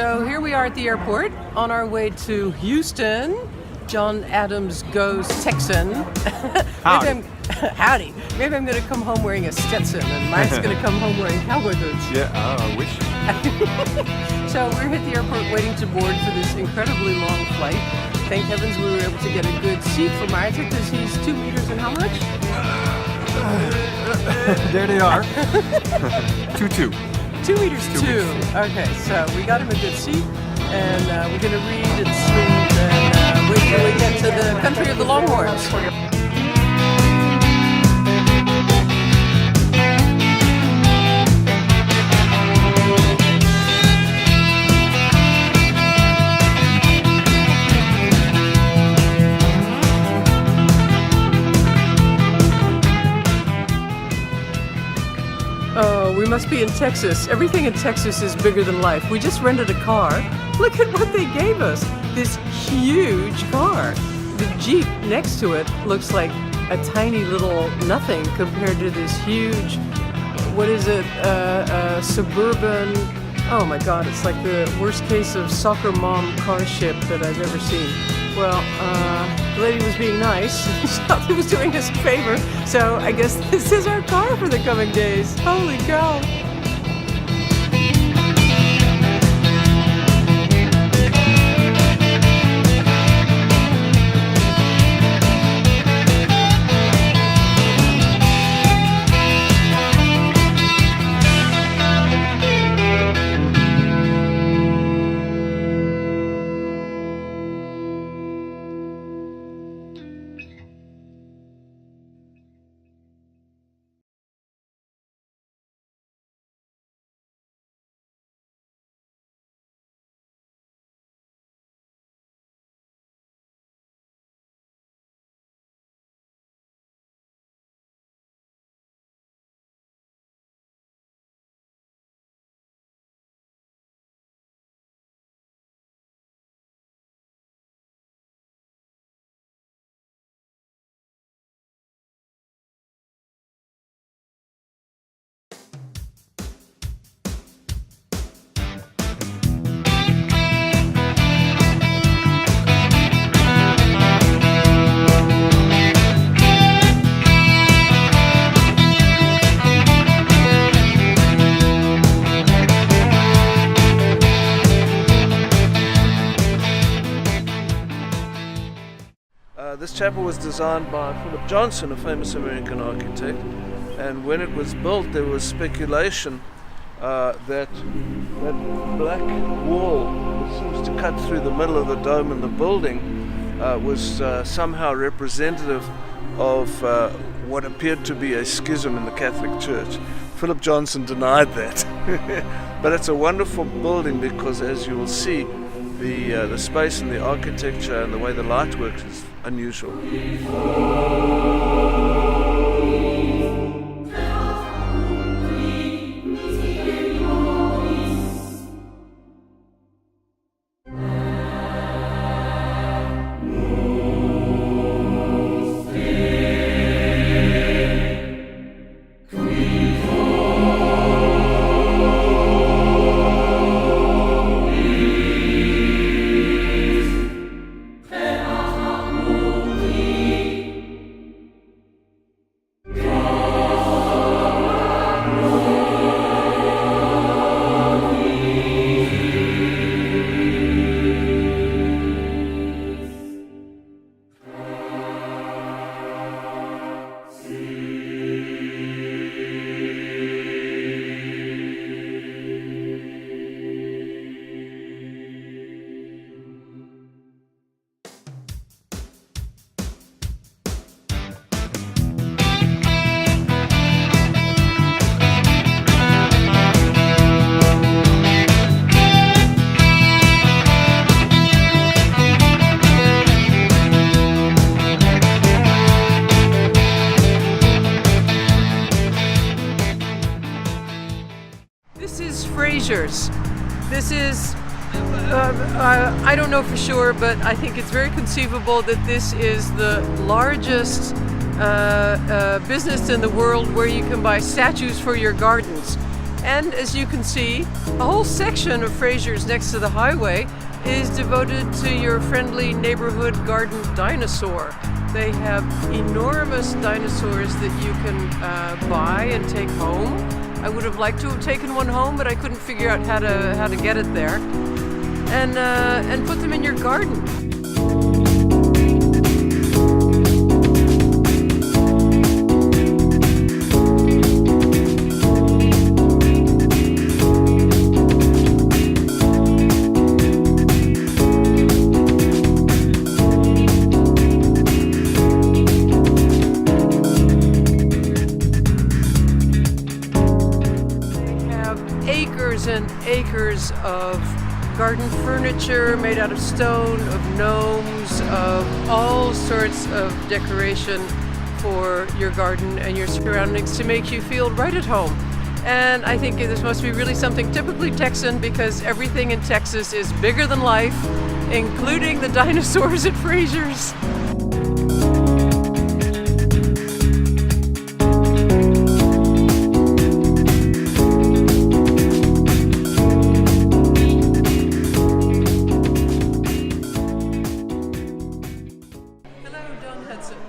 So here we are at the airport on our way to Houston. John Adams goes Texan. Howdy. Howdy. Maybe I'm going to come home wearing a Stetson and Mike's going to come home wearing cowboy boots. Yeah, I wish. So we're at the airport waiting to board for this incredibly long flight. Thank heavens we were able to get a good seat for Maarten because he's 2 meters and how much? There they are. 2'2". 2 meters 2. Okay, so we got him a good seat, and we're going to read and sleep and wait till we get to the country of the Longhorns. Oh, we must be in Texas. Everything in Texas is bigger than life. We just rented a car. Look at what they gave us. This huge car. The Jeep next to it looks like a tiny little nothing compared to this huge, what is it, suburban, oh my God, it's like the worst case of soccer mom car ship that I've ever seen. Well, the lady was being nice. She was doing us a favor. So I guess this is our car for the coming days. Holy cow. This chapel was designed by Philip Johnson, a famous American architect, and when it was built there was speculation that black wall that seems to cut through the middle of the dome in the building was somehow representative of what appeared to be a schism in the Catholic Church. Philip Johnson denied that. But it's a wonderful building because, as you will see, the space and the architecture and the way the light works is unusual. This is, I don't know for sure, but I think it's very conceivable that this is the largest business in the world where you can buy statues for your gardens. And as you can see, a whole section of Fraser's next to the highway is devoted to your friendly neighborhood garden dinosaur. They have enormous dinosaurs that you can buy and take home. I would have liked to have taken one home, but I couldn't figure out how to get it there. And put them in your garden. And acres of garden furniture made out of stone, of gnomes, of all sorts of decoration for your garden and your surroundings to make you feel right at home. And I think this must be really something typically Texan, because everything in Texas is bigger than life, including the dinosaurs at Fraser's.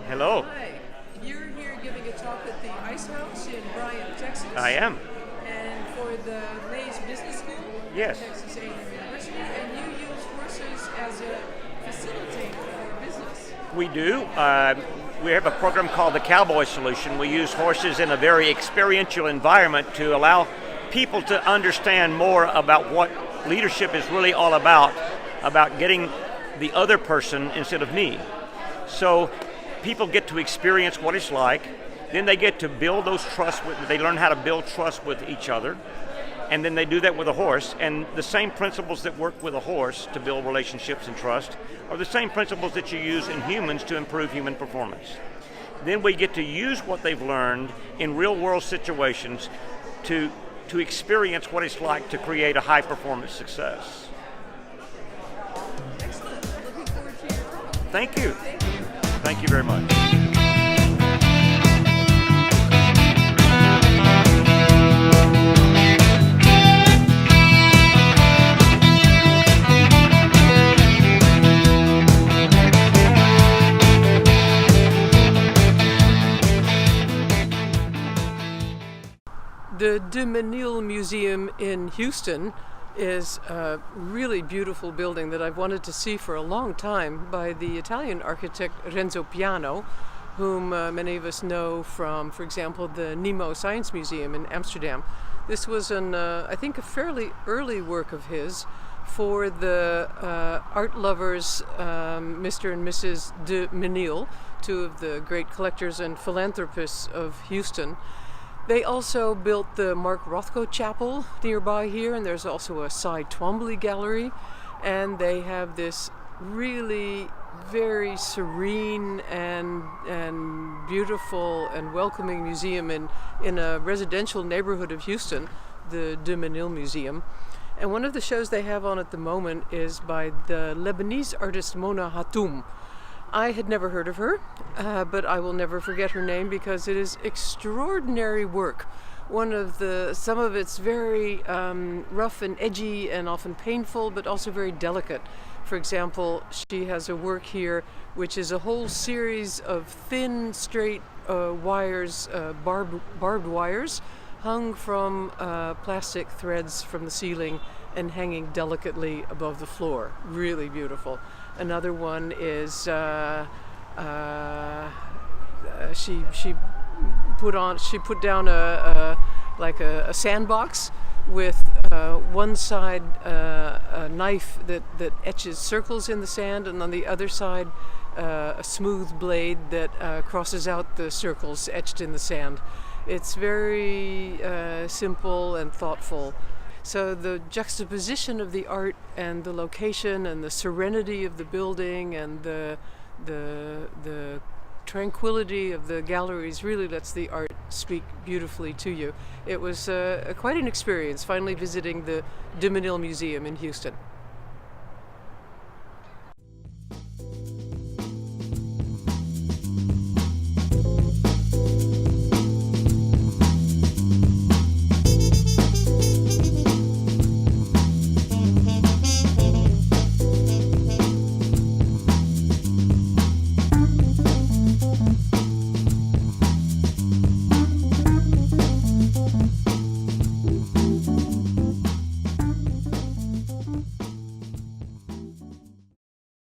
Hello. Hi. You're here giving a talk at the Ice House in Bryan, Texas. I am. And for the Mays Business School Yes. at Texas A&M University, and you use horses as a facilitator for business. We do. We have a program called the Cowboy Solution. We use horses in a very experiential environment to allow people to understand more about what leadership is really all about getting the other person instead of me. So people get to experience what it's like, then they get to build those they learn how to build trust with each other, and then they do that with a horse. And the same principles that work with a horse to build relationships and trust are the same principles that you use in humans to improve human performance. Then we get to use what they've learned in real world situations to experience what it's like to create a high performance success. Excellent. I'm looking forward to your talk. Thank you. Thank you. Thank you very much. The Menil Museum in Houston is a really beautiful building that I've wanted to see for a long time, by the Italian architect Renzo Piano, whom many of us know from, for example, the Nemo Science Museum in Amsterdam. This was I think, a fairly early work of his for the art lovers, Mr. and Mrs. de Menil, two of the great collectors and philanthropists of Houston. They also built the Mark Rothko Chapel nearby here, and there's also a Cy Twombly gallery, and they have this really very serene and beautiful and welcoming museum in a residential neighborhood of Houston, the De Menil Museum. And one of the shows they have on at the moment is by the Lebanese artist Mona Hatoum. I had never heard of her, but I will never forget her name because it is extraordinary work. Some of it's very rough and edgy and often painful, but also very delicate. For example, she has a work here which is a whole series of thin, straight wires, barbed wires, hung from plastic threads from the ceiling and hanging delicately above the floor. Really beautiful. Another one is she put down a sandbox with one side a knife that etches circles in the sand, and on the other side a smooth blade that crosses out the circles etched in the sand. It's very simple and thoughtful. So the juxtaposition of the art and the location and the serenity of the building and the tranquility of the galleries really lets the art speak beautifully to you. It was quite an experience finally visiting the De Menil Museum in Houston.